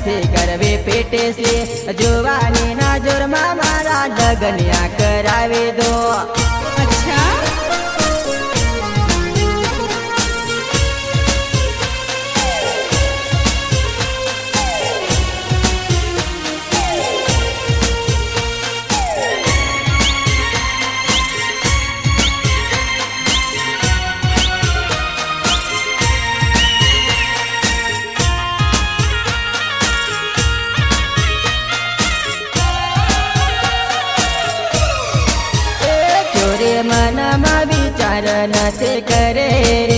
નથી કરવી પેટે છે જુવાની ના જોરમાં મારા લગનિયા કરાવી દો અચ્છા મનમાં વિચાર નથી કરે રે